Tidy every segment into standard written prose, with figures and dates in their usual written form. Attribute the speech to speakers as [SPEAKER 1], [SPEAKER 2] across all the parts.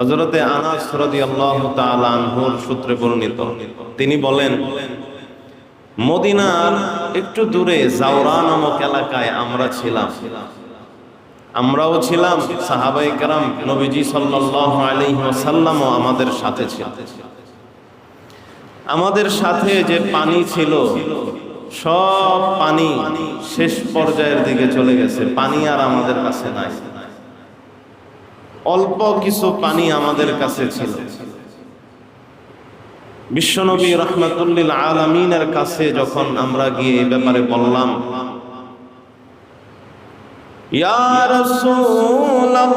[SPEAKER 1] হযরতে আনাস রাদিয়াল্লাহু তাআলা আনহুর সূত্রে বর্ণিত, তিনি বলেন, মদিনার একটু দূরে জাওরা নামক এলাকায় আমরাও ছিলাম, সাহাবায়ে কেরাম, নবীজি সাল্লাল্লাহু আলাইহি ওয়াসাল্লামও আমাদের সাথে ছিলেন। আমাদের সাথে যে পানি ছিল, সব পানি শেষ পর্যায়ের দিকে চলে গেছে, পানি আর আমাদের কাছে নাই। অল্প কিছু পানি আমাদের কাছে ছিল। বিশ্বনবী রাহমাতুল্লিল আলামিনের কাছে যখন আমরা গিয়ে এই ব্যাপারে বললাম, ইয়া রাসূলুল্লাহ,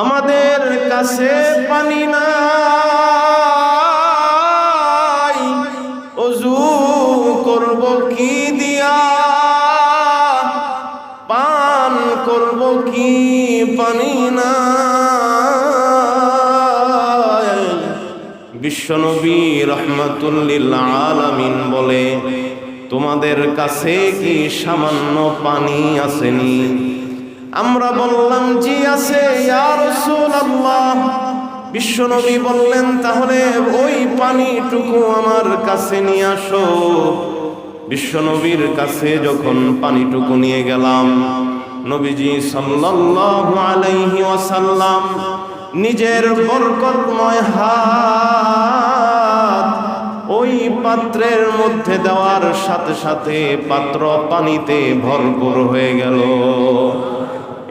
[SPEAKER 1] আমাদের কাছে পানি নাই, ওযু করব কি দিয়া, পান করব কি, পানি নাই। বিশ্বনবী রাহমাতুল্লিল আলামিন বলে, তোমাদের কাছে কি সামান্য পানি আসেনি? আমরা বললাম, জি আছে ইয়া রাসূলুল্লাহ। বিশ্বনবী বললেন, তাহলে ওই পানিটুকু আমার কাছে নিয়ে আসো। বিশ্বনবীর কাছে যখন পানিটুকু নিয়ে গেলাম, নবীজি সাল্লাল্লাহু আলাইহি ওয়াসাল্লাম নিজের বরকতময় হাত ওই পাত্রের মধ্যে দেওয়ার সাথে সাথে পাত্র পানিতে ভরপুর হয়ে গেল।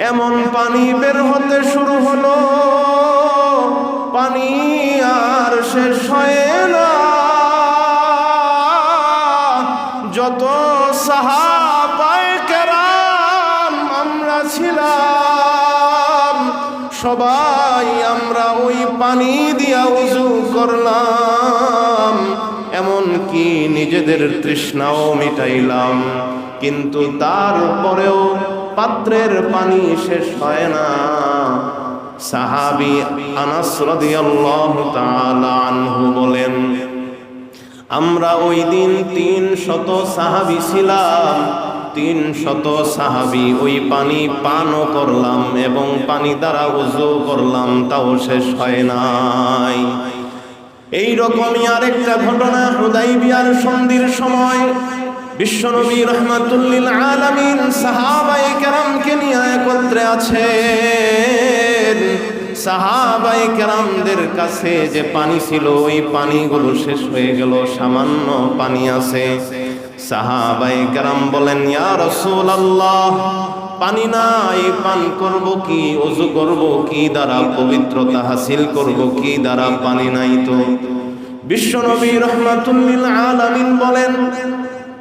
[SPEAKER 1] এমন পানি বের হতে শুরু হলো, পানি আর শেষ হয় না। যত সাহাবায়ে কেরাম আমরা ছিলাম, সবাই আমরা ওই পানি দিয়া ওযু করলাম, এমন কি নিজেদের তৃষ্ণাও মিটাইলাম। কিন্তু তারপরেও পাত্রের পানি শেষ হয় না। সাহাবী আনাস রাদিয়াল্লাহু তাআলা আনহু বলেন, আমরা ওই দিন 300 সাহাবী ছিলাম। 300 সাহাবী ওই পানি পানও করলাম এবং পানি দ্বারা ওযু করলাম, তাও শেষ হয় নাই। এই রকমই আরেকটা ঘটনা, হুদাইবিয়ার সন্ধির সময় বিশ্বনবী রাহমাতুল্লিল আলামিন সাহাবায়ে কেরামকে নিয়ে একত্রে আছেন। সাহাবায়ে কেরামদের কাছে যে পানি ছিল, ওই পানিগুলো শেষ হয়ে গেল, সামান্য পানি আছে। সাহাবায়ে কেরাম বলেন, ইয়া রাসূলুল্লাহ, পানি নাই, পান করব কি, ওযু করব কি দ্বারা, পবিত্রতা হাসিল করব কি দ্বারা, পানি নাই তো। বিশ্বনবী রাহমাতুল্লিল আলামিন বলেন,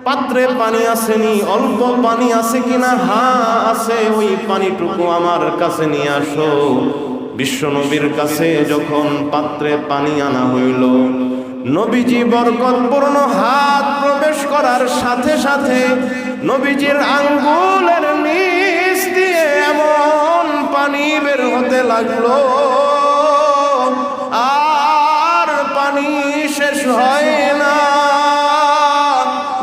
[SPEAKER 1] পাত্রে পানি আসেনি, অল্প পানি আছে কিনা? হ্যাঁ আছে, ওই পানিটুকু আমার কাছে নিয়ে আসো। বিশ্বনবীর কাছে যখন পাত্রে পানি আনা হইল, নবীজি বরকতপূর্ণ হাত প্রবেশ করার সাথে সাথে নবীজির আঙ্গুলের নিচ দিয়ে এমন পানি বের হতে লাগলো, আর পানি শেষ হয় না।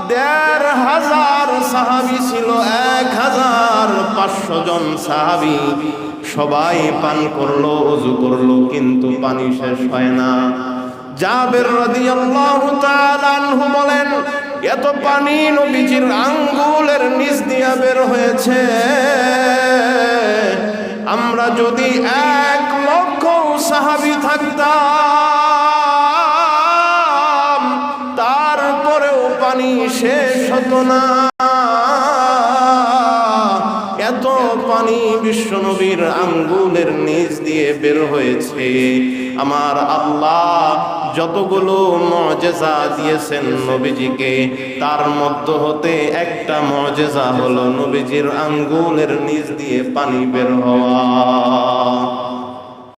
[SPEAKER 1] 1500 সাহাবী ছিল, 1500 জন সাহাবী, সবাই পান করলো, ওযু করলো, কিন্তু পানি শেষ হয় না। জাবের রাদিয়াল্লাহু তাআলা আনহু বলেন, এত পানি নবীজির আঙ্গুলের নিচ দিয়ে বের হয়েছে, আমরা যদি 1 লক্ষ সাহাবী থাকতাম, তারপরেও পানি শেষ হতো না। এত পানি বিশ্বনবীর আঙ্গুলের নিচ দিয়ে বের হয়েছে। আমার আল্লাহ যতগুলো মুজিজা দিয়েছেন নবীজিকে, তার মধ্য হতে একটা মুজিজা হলো নবীজির আঙ্গুলের নিচ দিয়ে পানি বের হওয়া।